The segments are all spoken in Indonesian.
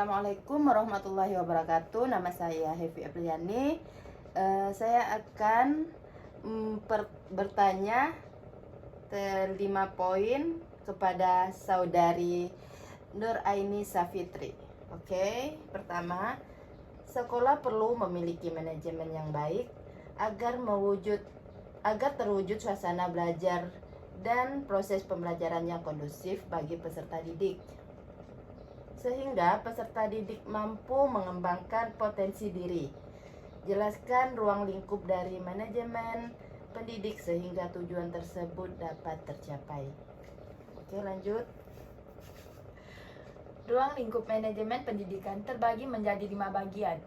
Assalamualaikum warahmatullahi wabarakatuh. Nama saya Hevi Apriliani. Saya akan bertanya 5 poin kepada saudari Nur Aini Safitri. Oke, pertama, sekolah perlu memiliki manajemen yang baik agar terwujud suasana belajar dan proses pembelajaran yang kondusif bagi peserta didik, sehingga peserta didik mampu mengembangkan potensi diri. Jelaskan ruang lingkup dari manajemen pendidik sehingga tujuan tersebut dapat tercapai. Oke, lanjut. Ruang lingkup manajemen pendidikan terbagi menjadi 5 bagian.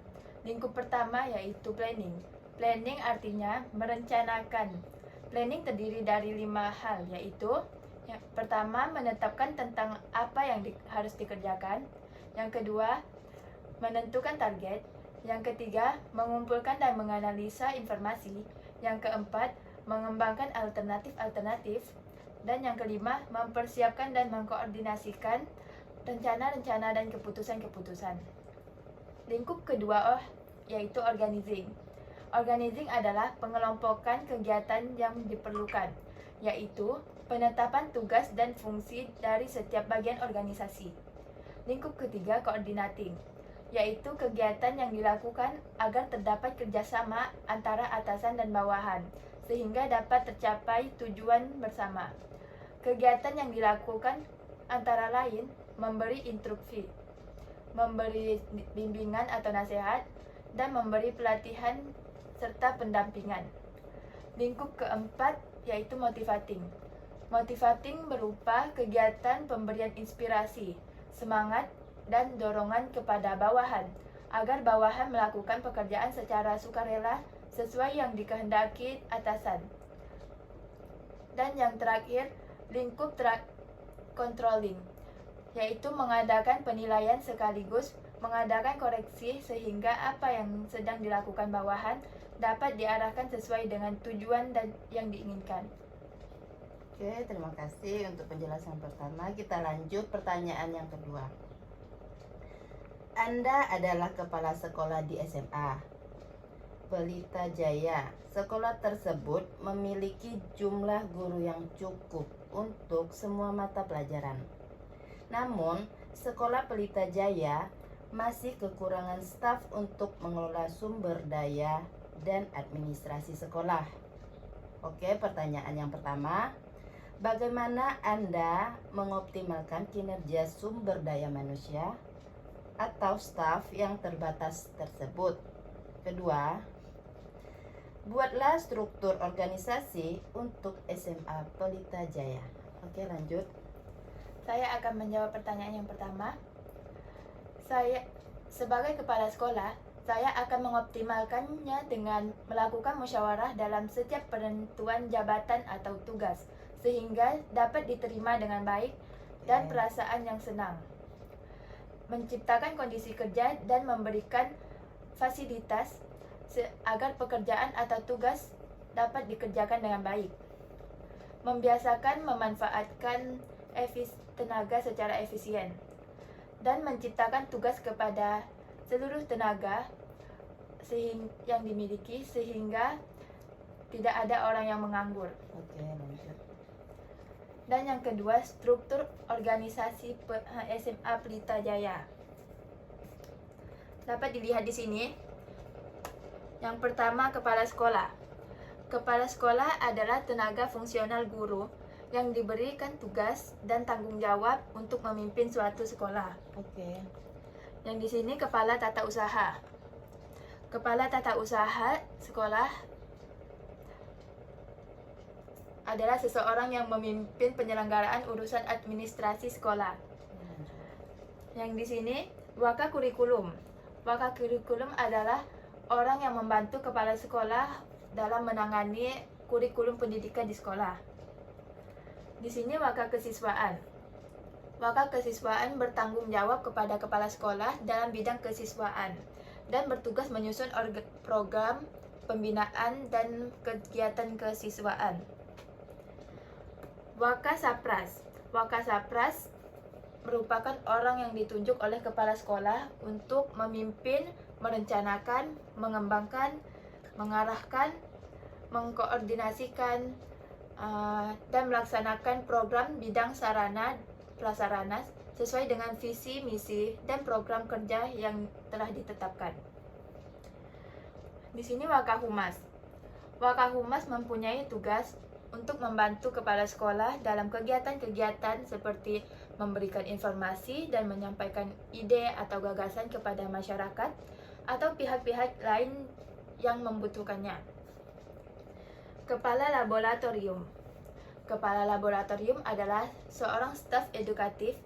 Lingkup pertama yaitu planning. Planning artinya merencanakan. Planning terdiri dari 5 hal, yaitu yang pertama, menetapkan tentang apa yang harus dikerjakan. Yang kedua, menentukan target. Yang ketiga, mengumpulkan dan menganalisa informasi. Yang keempat, mengembangkan alternatif-alternatif. Dan yang kelima, mempersiapkan dan mengkoordinasikan rencana-rencana dan keputusan-keputusan. Lingkup kedua yaitu organizing. Organizing adalah pengelompokan kegiatan yang diperlukan, yaitu penetapan tugas dan fungsi dari setiap bagian organisasi. Lingkup ketiga, coordinating, yaitu kegiatan yang dilakukan agar terdapat kerjasama antara atasan dan bawahan, sehingga dapat tercapai tujuan bersama. Kegiatan yang dilakukan antara lain memberi instruksi, memberi bimbingan atau nasihat, dan memberi pelatihan serta pendampingan. Lingkup keempat yaitu motivating. Motivating berupa kegiatan pemberian inspirasi, semangat, dan dorongan kepada bawahan agar bawahan melakukan pekerjaan secara sukarela sesuai yang dikehendaki atasan. Dan yang terakhir, lingkup controlling, yaitu mengadakan penilaian sekaligus mengadakan koreksi sehingga apa yang sedang dilakukan bawahan dapat diarahkan sesuai dengan tujuan dan yang diinginkan. Oke, terima kasih untuk penjelasan pertama. Kita lanjut pertanyaan yang kedua. Anda adalah kepala sekolah di SMA Pelita Jaya. Sekolah tersebut memiliki jumlah guru yang cukup untuk semua mata pelajaran. Namun, sekolah Pelita Jaya masih kekurangan staf untuk mengelola sumber daya dan administrasi sekolah. Oke, pertanyaan yang pertama. Bagaimana Anda mengoptimalkan kinerja sumber daya manusia atau staf yang terbatas tersebut? Kedua, buatlah struktur organisasi untuk SMA Pelita Jaya. Oke, lanjut. Saya akan menjawab pertanyaan yang pertama. Saya sebagai kepala sekolah, saya akan mengoptimalkannya dengan melakukan musyawarah dalam setiap penentuan jabatan atau tugas, sehingga dapat diterima dengan baik dan perasaan yang senang. Menciptakan kondisi kerja dan memberikan fasilitas agar pekerjaan atau tugas dapat dikerjakan dengan baik. Membiasakan memanfaatkan tenaga secara efisien dan menciptakan tugas kepada seluruh tenaga yang dimiliki sehingga tidak ada orang yang menganggur. Oke, lanjut. Dan yang kedua, struktur organisasi SMA Pelita Jaya. Dapat dilihat di sini. Yang pertama, kepala sekolah. Kepala sekolah adalah tenaga fungsional guru yang diberikan tugas dan tanggung jawab untuk memimpin suatu sekolah. Oke. Yang di sini kepala tata usaha. Kepala tata usaha sekolah adalah seseorang yang memimpin penyelenggaraan urusan administrasi sekolah. Yang di sini waka kurikulum. Waka kurikulum adalah orang yang membantu kepala sekolah dalam menangani kurikulum pendidikan di sekolah. Di sini waka kesiswaan. Waka kesiswaan bertanggung jawab kepada kepala sekolah dalam bidang kesiswaan dan bertugas menyusun program pembinaan dan kegiatan kesiswaan. Waka sapras. Waka sapras merupakan orang yang ditunjuk oleh kepala sekolah untuk memimpin, merencanakan, mengembangkan, mengarahkan, mengkoordinasikan, dan melaksanakan program bidang sarana prasarana sesuai dengan visi, misi, dan program kerja yang telah ditetapkan. Di sini Wakahumas. Wakahumas mempunyai tugas untuk membantu kepala sekolah dalam kegiatan-kegiatan seperti memberikan informasi dan menyampaikan ide atau gagasan kepada masyarakat atau pihak-pihak lain yang membutuhkannya. Kepala Laboratorium. Kepala laboratorium adalah seorang staf edukatif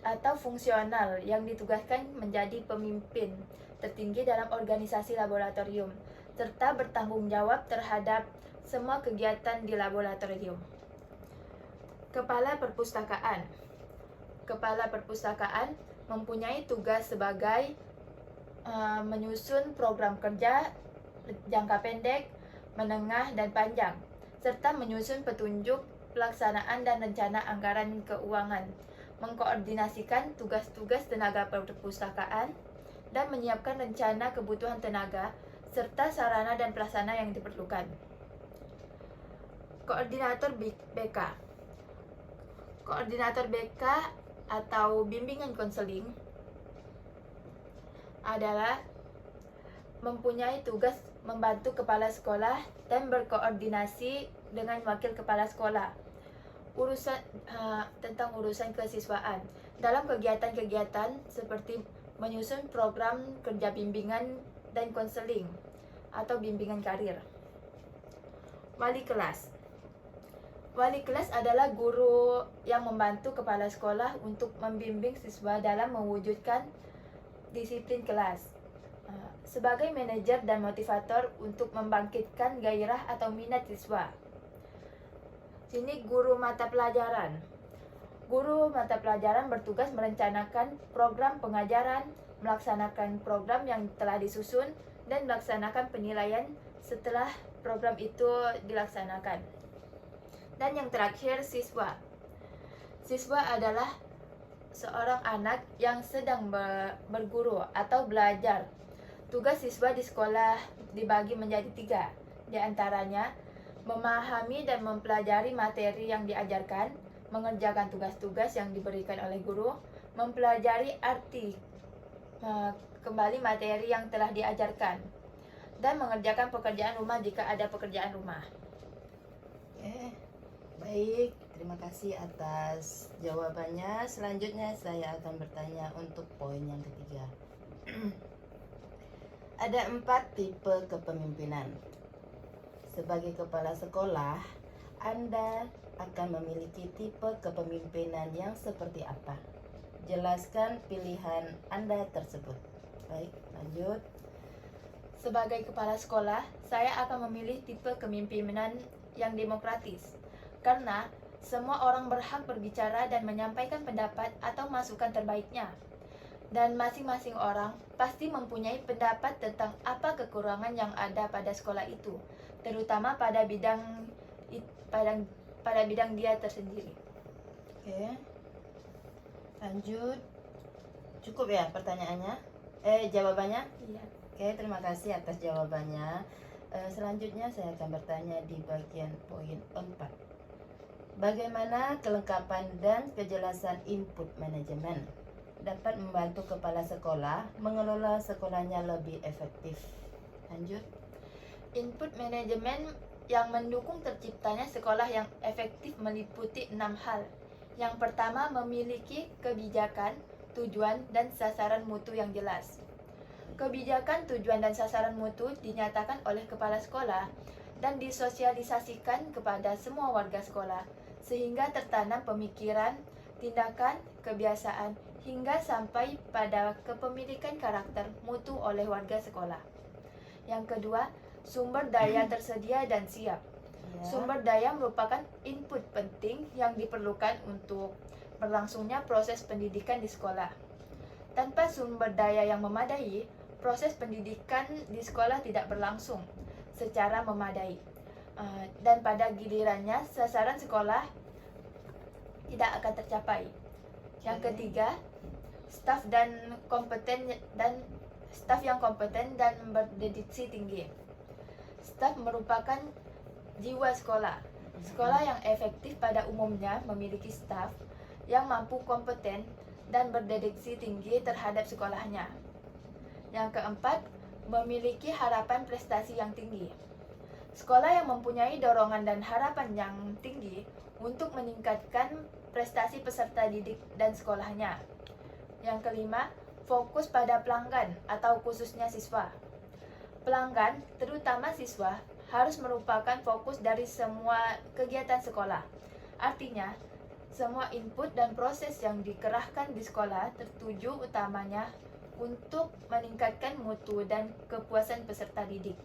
atau fungsional yang ditugaskan menjadi pemimpin tertinggi dalam organisasi laboratorium serta bertanggung jawab terhadap semua kegiatan di laboratorium. Kepala Perpustakaan. Kepala Perpustakaan mempunyai tugas sebagai menyusun program kerja jangka pendek, menengah, dan panjang, serta menyusun petunjuk pelaksanaan dan rencana anggaran keuangan, mengkoordinasikan tugas-tugas tenaga perpustakaan, dan menyiapkan rencana kebutuhan tenaga, serta sarana dan prasarana yang diperlukan. Koordinator BK. Koordinator BK atau bimbingan konseling adalah mempunyai tugas membantu kepala sekolah dan berkoordinasi dengan wakil kepala sekolah tentang urusan kesiswaan dalam kegiatan-kegiatan seperti menyusun program kerja bimbingan dan konseling atau bimbingan karir. Wali kelas. Wali kelas adalah guru yang membantu kepala sekolah untuk membimbing siswa dalam mewujudkan disiplin kelas. Sebagai manajer dan motivator untuk membangkitkan gairah atau minat siswa. Sini guru mata pelajaran. Guru mata pelajaran bertugas merencanakan program pengajaran, melaksanakan program yang telah disusun, dan melaksanakan penilaian setelah program itu dilaksanakan. Dan yang terakhir, siswa. Siswa adalah seorang anak yang sedang berguru atau belajar. Tugas siswa di sekolah dibagi menjadi 3, di antaranya memahami dan mempelajari materi yang diajarkan, mengerjakan tugas-tugas yang diberikan oleh guru, mempelajari arti kembali materi yang telah diajarkan, dan mengerjakan pekerjaan rumah jika ada pekerjaan rumah. Oke, baik, terima kasih atas jawabannya. Selanjutnya saya akan bertanya untuk poin yang ketiga. Ada 4 tipe kepemimpinan. Sebagai kepala sekolah, Anda akan memiliki tipe kepemimpinan yang seperti apa? Jelaskan pilihan Anda tersebut. Baik, lanjut. Sebagai kepala sekolah, saya akan memilih tipe kepemimpinan yang demokratis, karena semua orang berhak berbicara dan menyampaikan pendapat atau masukan terbaiknya. Dan masing-masing orang pasti mempunyai pendapat tentang apa kekurangan yang ada pada sekolah itu, terutama pada bidang dia tersendiri. Oke, lanjut. Cukup ya pertanyaannya? Jawabannya? Iya. Oke, terima kasih atas jawabannya. Selanjutnya saya akan bertanya di bagian poin 4. Bagaimana kelengkapan dan kejelasan input manajemen dapat membantu kepala sekolah mengelola sekolahnya lebih efektif? Lanjut. Input manajemen yang mendukung terciptanya sekolah yang efektif meliputi 6 hal. Yang pertama, memiliki kebijakan, tujuan, dan sasaran mutu yang jelas. Kebijakan, tujuan, dan sasaran mutu dinyatakan oleh kepala sekolah dan disosialisasikan kepada semua warga sekolah, sehingga tertanam pemikiran, tindakan, kebiasaan, hingga sampai pada kepemilikan karakter mutu oleh warga sekolah. Yang kedua, sumber daya tersedia dan siap. Ya. Sumber daya merupakan input penting yang diperlukan untuk berlangsungnya proses pendidikan di sekolah. Tanpa sumber daya yang memadai, proses pendidikan di sekolah tidak berlangsung secara memadai. Dan pada gilirannya, sasaran sekolah tidak akan tercapai. Yang ketiga, staf yang kompeten dan berdedikasi tinggi. Staf merupakan jiwa sekolah. Sekolah yang efektif pada umumnya memiliki staf yang mampu kompeten dan berdedikasi tinggi terhadap sekolahnya. Yang keempat, memiliki harapan prestasi yang tinggi. Sekolah yang mempunyai dorongan dan harapan yang tinggi untuk meningkatkan prestasi peserta didik dan sekolahnya. Yang kelima, fokus pada pelanggan atau khususnya siswa. Pelanggan, terutama siswa, harus merupakan fokus dari semua kegiatan sekolah. Artinya, semua input dan proses yang dikerahkan di sekolah tertuju utamanya untuk meningkatkan mutu dan kepuasan peserta didik.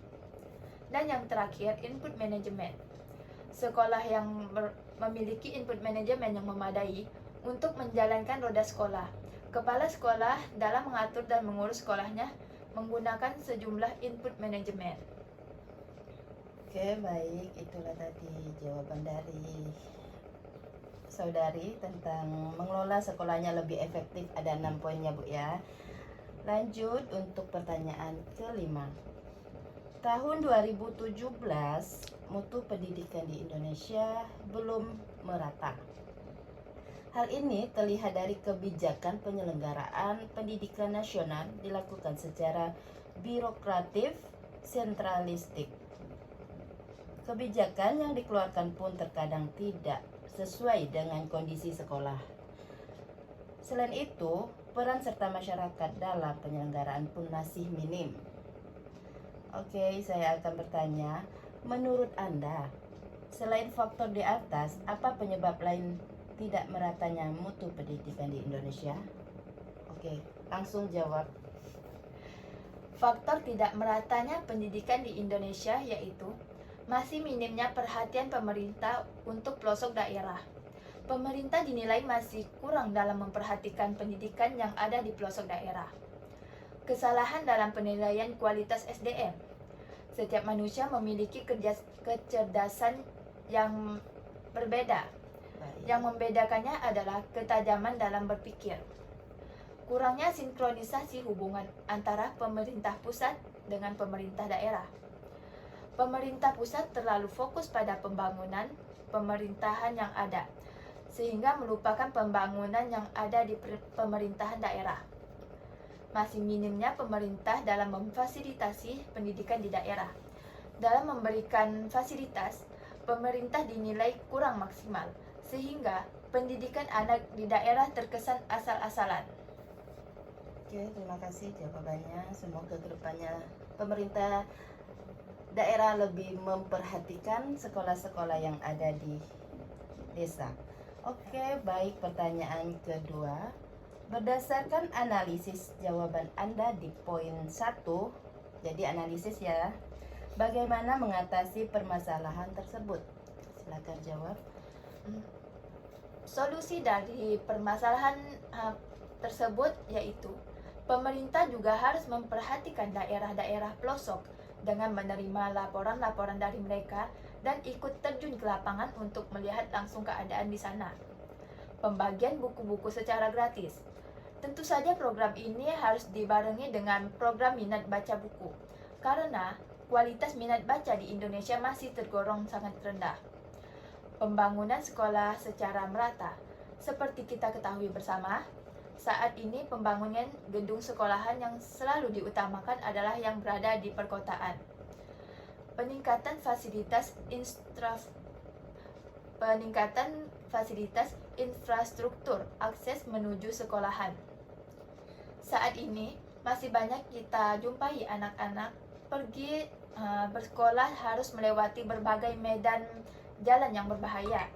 Dan yang terakhir, input manajemen. Sekolah yang memiliki input manajemen yang memadai untuk menjalankan roda sekolah. Kepala sekolah dalam mengatur dan mengurus sekolahnya menggunakan sejumlah input manajemen. Oke, baik. Itulah tadi jawaban dari saudari tentang mengelola sekolahnya lebih efektif. Ada 6 poinnya, Bu ya. Lanjut untuk pertanyaan kelima. Tahun 2017, mutu pendidikan di Indonesia belum merata. Hal ini terlihat dari kebijakan penyelenggaraan pendidikan nasional dilakukan secara birokratif, sentralistik. Kebijakan yang dikeluarkan pun terkadang tidak sesuai dengan kondisi sekolah. Selain itu, peran serta masyarakat dalam penyelenggaraan pun masih minim. Oke, saya akan bertanya, menurut Anda, selain faktor di atas, apa penyebab lain tidak meratanya mutu pendidikan di Indonesia? Oke, langsung jawab. Faktor tidak meratanya pendidikan di Indonesia yaitu masih minimnya perhatian pemerintah untuk pelosok daerah. Pemerintah dinilai masih kurang dalam memperhatikan pendidikan yang ada di pelosok daerah. Kesalahan dalam penilaian kualitas SDM. Setiap manusia memiliki kecerdasan yang berbeda. Yang membedakannya adalah ketajaman dalam berpikir. Kurangnya sinkronisasi hubungan antara pemerintah pusat dengan pemerintah daerah. Pemerintah pusat terlalu fokus pada pembangunan pemerintahan yang ada, sehingga melupakan pembangunan yang ada di pemerintahan daerah. Masih minimnya pemerintah dalam memfasilitasi pendidikan di daerah. Dalam memberikan fasilitas, pemerintah dinilai kurang maksimal, sehingga pendidikan anak di daerah terkesan asal-asalan. Oke, terima kasih jawabannya. Semoga kedepannya pemerintah daerah lebih memperhatikan sekolah-sekolah yang ada di desa. Oke, baik. Pertanyaan kedua. Berdasarkan analisis jawaban Anda di poin 1, jadi analisis ya, bagaimana mengatasi permasalahan tersebut? Silakan jawab. Solusi dari permasalahan tersebut yaitu pemerintah juga harus memperhatikan daerah-daerah pelosok dengan menerima laporan-laporan dari mereka dan ikut terjun ke lapangan untuk melihat langsung keadaan di sana. Pembagian buku-buku secara gratis. Tentu saja program ini harus dibarengi dengan program minat baca buku, karena kualitas minat baca di Indonesia masih tergolong sangat rendah. Pembangunan sekolah secara merata. Seperti kita ketahui bersama, saat ini pembangunan gedung sekolahan yang selalu diutamakan adalah yang berada di perkotaan. Peningkatan fasilitas infrastruktur akses menuju sekolahan. Saat ini masih banyak kita jumpai anak-anak pergi bersekolah harus melewati berbagai medan jalan yang berbahaya.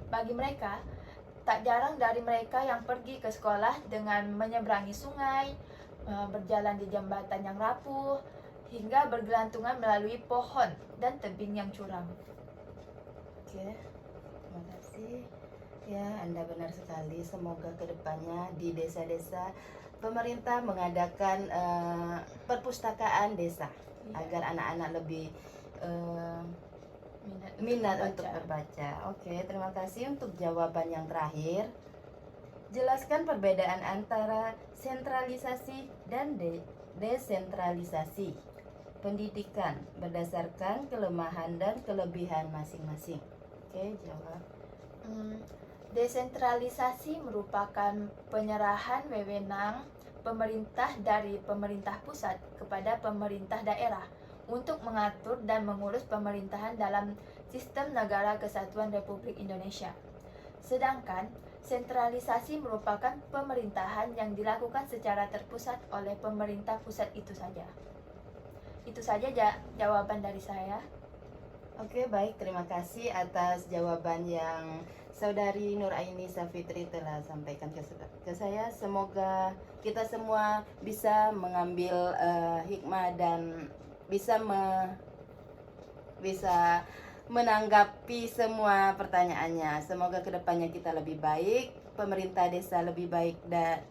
Bagi mereka, tak jarang dari mereka yang pergi ke sekolah dengan menyeberangi sungai, berjalan di jembatan yang rapuh, hingga bergelantungan melalui pohon dan tebing yang curam. Oke, terima kasih. Ya, Anda benar sekali. Semoga kedepannya di desa-desa pemerintah mengadakan perpustakaan desa agar anak-anak lebih minat untuk membaca. Oke, terima kasih untuk jawaban yang terakhir. Jelaskan perbedaan antara sentralisasi dan desentralisasi pendidikan berdasarkan kelemahan dan kelebihan masing-masing. Oke, jawab. Desentralisasi merupakan penyerahan wewenang pemerintah dari pemerintah pusat kepada pemerintah daerah untuk mengatur dan mengurus pemerintahan dalam sistem negara kesatuan Republik Indonesia. Sedangkan sentralisasi merupakan pemerintahan yang dilakukan secara terpusat oleh pemerintah pusat itu saja. Itu saja jawaban dari saya. Oke, baik. Terima kasih atas jawaban yang Saudari Nuraini Safitri telah sampaikan ke saya. Semoga kita semua bisa mengambil hikmah dan bisa menanggapi semua pertanyaannya. Semoga kedepannya kita lebih baik, pemerintah desa lebih baik dan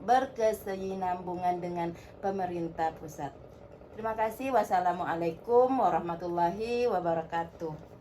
berkesinambungan dengan pemerintah pusat. Terima kasih. Wassalamualaikum warahmatullahi wabarakatuh.